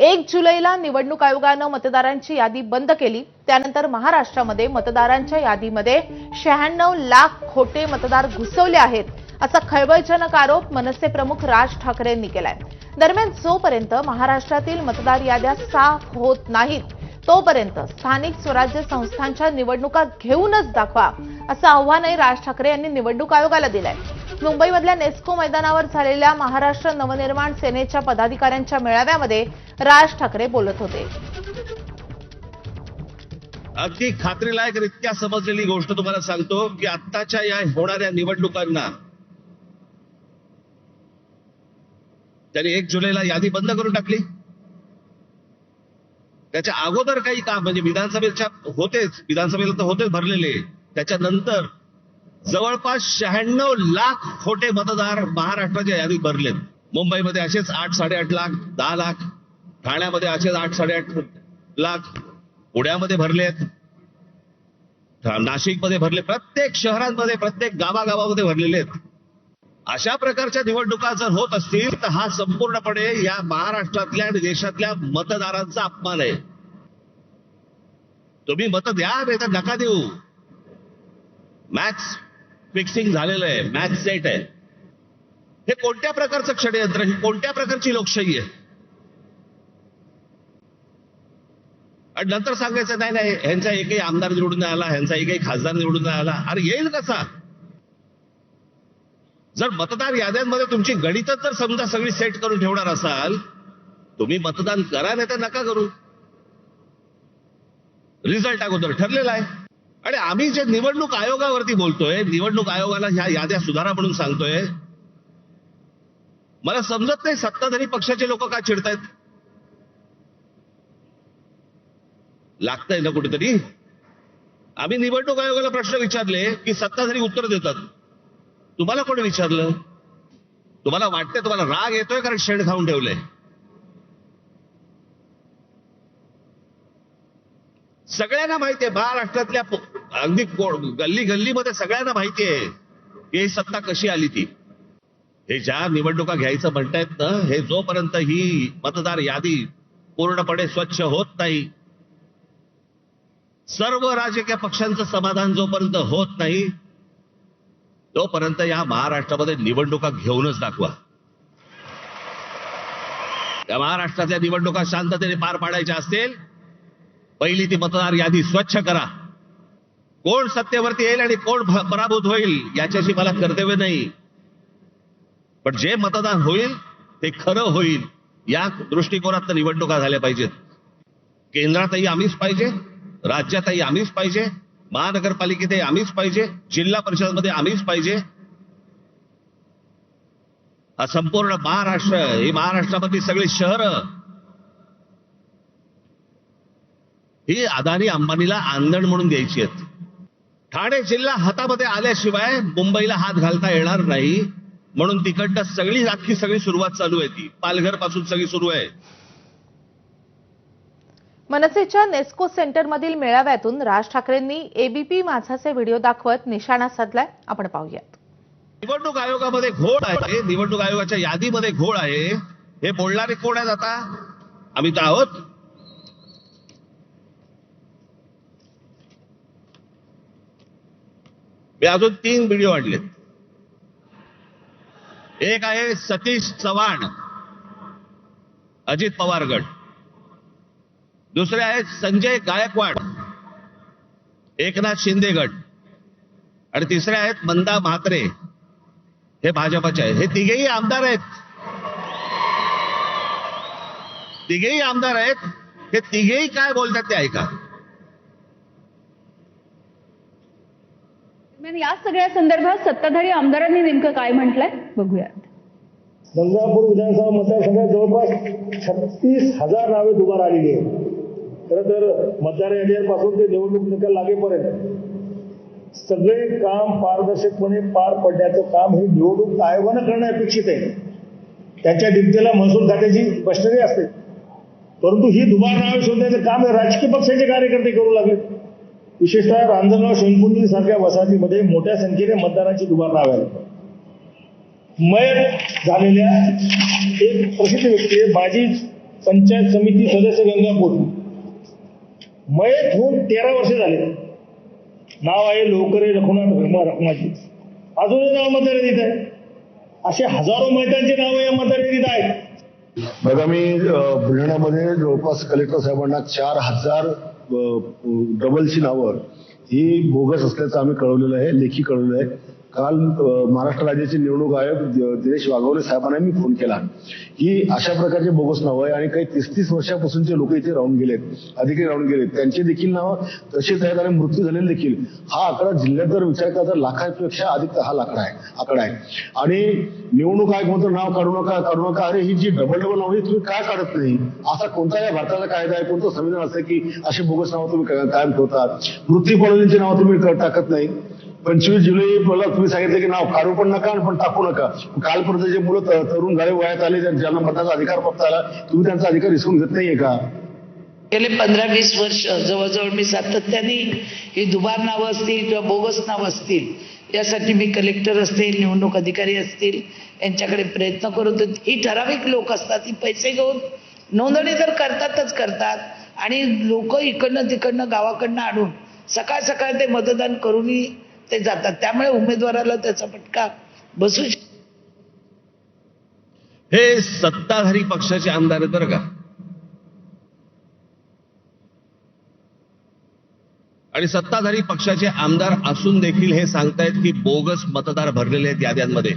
1 जुलैला निवडणूक आयोगानं मतदारांची यादी बंद केली। त्यानंतर महाराष्ट्रामध्ये मतदारांच्या यादीमध्ये 96 लाख खोटे मतदार घुसवले आहेत असा खळबळजनक आरोप मनसे प्रमुख राज ठाकरेंनी केलाय। दरम्यान जोपर्यंत महाराष्ट्रातील मतदार याद्या साफ होत नाहीत तोपर्यंत स्थानिक स्वराज्य संस्थांच्या निवडणुका घेऊनच दाखवा असं आव्हानही राज ठाकरे यांनी निवडणूक आयोगाला दिलंय। मुंबईमधल्या नेस्को मैदानावर झालेल्या महाराष्ट्र नवनिर्माण सेनेच्या पदाधिकाऱ्यांच्या मेळाव्यामध्ये राज ठाकरे बोलत होते। अगदी खात्रीलायकरित्या समजलेली गोष्ट तुम्हाला सांगतो की आत्ताच्या या होणाऱ्या निवडणुकांना त्यांनी 1 जुलैला यादी बंद करून टाकली। त्याच्या अगोदर काही काम म्हणजे विधानसभेला तर होतेच भरलेले, त्याच्यानंतर जवळपास 96 लाख खोटे मतदार महाराष्ट्राच्या यादीत भरलेत। मुंबईमध्ये असेच 8-8.5 लाख, 10 लाख, ठाण्यामध्ये असेच 8-8.5 लाख, पुण्यामध्ये भरलेत, नाशिकमध्ये भरले, प्रत्येक शहरांमध्ये प्रत्येक गावागावामध्ये भरलेले आहेत। अशा प्रकारच्या निवडणुका जर होत असतील तर हा संपूर्णपणे या महाराष्ट्रातल्या आणि देशातल्या मतदारांचा अपमान आहे। तुम्ही मत द्या नाही तर नका देऊ। मॅक्स फिक्सिंग झालेलं आहे, मॅक्स सेट आहे। हे कोणत्या प्रकारचं षडयंत्र, ही कोणत्या प्रकारची लोकशाही आहे? आणि नंतर सांगायचं नाही नाही ह्यांचा एकही आमदार निवडून नाही आला, ह्यांचा एकही खासदार निवडून नाही आला। अरे येईल कसा? जर मतदार याद्यांमध्ये तुमची गणितच जर समजा सगळी सेट करून ठेवणार असाल, तुम्ही मतदान करा नाही तर नका करू। रिझल्ट अगोदर ठरलेला आहे। आणि आम्ही जे निवडणूक आयोगावरती बोलतोय, निवडणूक आयोगाला ह्या याद्या सुधारा म्हणून सांगतोय, मला समजत नाही सत्ताधारी पक्षाचे लोक का चिडतायत। लागतंय ना कुठेतरी। आम्ही निवडणूक आयोगाला प्रश्न विचारले की सत्ताधारी उत्तर देतात। तुम्हाला कोणी विचारलं? तुम्हाला वाटतंय, तुम्हाला राग येतोय कारण शेण खाऊन ठेवलंय। सगळ्यांना माहितीये, महाराष्ट्रातल्या अगदी गल्ली गल्लीमध्ये सगळ्यांना माहितीये की ही सत्ता कशी आली ती। हे ज्या निवडणुका घ्यायचं म्हणतायत ना, हे जोपर्यंत ही मतदार यादी पूर्णपणे स्वच्छ होत नाही, सर्व राजकीय पक्षांचं समाधान जोपर्यंत होत नाही तोपर्यंत या महाराष्ट्रामध्ये निवडणुका घेऊनच दाखवा। या महाराष्ट्रातल्या निवडणुका शांततेने पार पाडायच्या असतील, पहिली ती मतदार यादी स्वच्छ करा। कोण सत्तेवरती येईल आणि कोण पराभूत होईल याच्याशी मला कर्तव्य नाही, पण जे मतदान होईल ते खरं होईल या दृष्टिकोनात निवडणुका झाल्या पाहिजेत। केंद्रातही आम्हीच पाहिजे, राज्यातही आम्हीच पाहिजे, महानगरपालिकेतही आम्हीच पाहिजे, जिल्हा परिषदमध्ये आम्हीच पाहिजे। हा संपूर्ण महाराष्ट्र, ही महाराष्ट्रामधली सगळी शहरं ही अदानी अंबानीला आंदण म्हणून द्यायची आहेत। ठाणे जिल्हा हातामध्ये आल्याशिवाय मुंबईला हात घालता येणार नाही, म्हणून तिकडनं अख्खी सगळी सुरुवात चालू आहे। ती पालघर पासून सगळी सुरू आहे। मनसेच्या नेस्को सेंटरमधील मेळाव्यातून राज ठाकरेंनी एबीपी माझाचे व्हिडिओ दाखवत निशाणा साधलाय। आपण पाहूयात। निवडणूक आयोगामध्ये घोळ आहे, निवडणूक आयोगाच्या यादीमध्ये घोळ आहे, हे बोलणारे कोण आहेत? आता आम्ही तर आहोत। मी अजून 3 व्हिडिओ आणले। एक आहे सतीश चव्हाण, अजित पवार गट, दुसरे आहेत संजय गायकवाड, एकनाथ शिंदे गट, आणि तिसरे आहेत मंदा म्हात्रे, हे भाजपचे आहेत। हे तिघेही आमदार आहेत, तिघेही आमदार आहेत। हे तिघेही काय बोलतात ते ऐका। या सगळ्या संदर्भात सत्ताधारी आमदारांनी नेमकं काय म्हटलंय बघूयात। गंगापूर विधानसभा मतदारसंघात जवळपास 36,000 नावे दुबार आलेली आहेत। खरं तर मतदार यादीपासून ते निवडणूक निकाल लागेपर्यंत सगळे काम पारदर्शकपणे पार पडण्याचं काम हे निवडणूक आयोगानं करणं अपेक्षित आहे। त्यांच्या डिप्टीला महसूल खात्याची स्पष्टता असते, परंतु ही दुबार नावे शोधण्याचं काम राजकीय पक्षाचे कार्यकर्ते करू लागले। विशेषतः रांजणगाव शेणकुंडी सारख्या वसाहतीमध्ये मोठ्या संख्येने मतदारांची दुबार नावे आहेत। मयत झालेल्या एक प्रसिद्ध व्यक्ती आहे माजी पंचायत समिती सदस्य गंगापूर, मयत होऊन 13 वर्षे झाले. नाव आहे लोकरे रघुनाथ रखमाजी. अजूनही नाव मतदार आहे. असे हजारो मयतांची नावं या मतदार आहेत. बघा, मी बुलढाण्यामध्ये जवळपास कलेक्टर साहेबांना 4000 डबलची नावं ही बोगस असल्याचं आम्ही कळवलेलं आहे, लेखी कळवलेलं आहे. काल महाराष्ट्र राज्याचे निवडणूक आयोग दिनेश वाघवले साहेबांना मी फोन केला की अशा प्रकारचे बोगस नावं आहे आणि काही 30-30 वर्षापासूनचे लोक इथे राहून गेलेत, अधिकारी राहून गेलेत, त्यांचे देखील नावं तसेच आहेत आणि मृत्यू झालेले देखील. हा आकडा जिल्ह्यात जर विचार केला तर लाखापेक्षा अधिक हा आकडा आहे. आणि निवडणूक आयोग म्हणतो नाव काढू नका. अरे ही जी डबल नाव तुम्ही काय काढत नाही? असा कोणता या भारताचा कायदा आहे, कोणतं संविधान असतं की अशी बोगस नावं तुम्ही कायम ठेवतात? मृत्यू पावलेल्यांची नावं तुम्ही टाकत नाही. 25 जुलैला तुम्ही सांगितलं की नाव काढू पण नका पण टाकू नका. कालपर्यंत जे मुलं तरुण झाले, वयात आले, ज्यांना मतदानाचा अधिकार प्राप्त झाला, तुम्ही त्यांचा अधिकार हिसकून घेत नाहीये का? गेले 15-20 वर्ष जवळजवळ मी सातत्याने ही दुबार नावं असतील किंवा बोगस नावं असतील यासाठी मी कलेक्टर असतील, निवडणूक अधिकारी असतील यांच्याकडे प्रयत्न करत. ही ठराविक लोक असतात, ही पैसे घेऊन नोंदणी तर करतात आणि लोक इकडनं तिकडनं गावाकडनं आणून सकाळ ते मतदान करूनही ते जातात. त्यामुळे उमेदवाराला त्याचा फटका बसू शकतो. हे सत्ताधारी पक्षाचे आमदार आहेत बरं का. आणि सत्ताधारी पक्षाचे आमदार असून देखील हे सांगतायत की बोगस मतदार भरलेले आहेत याद्यांमध्ये.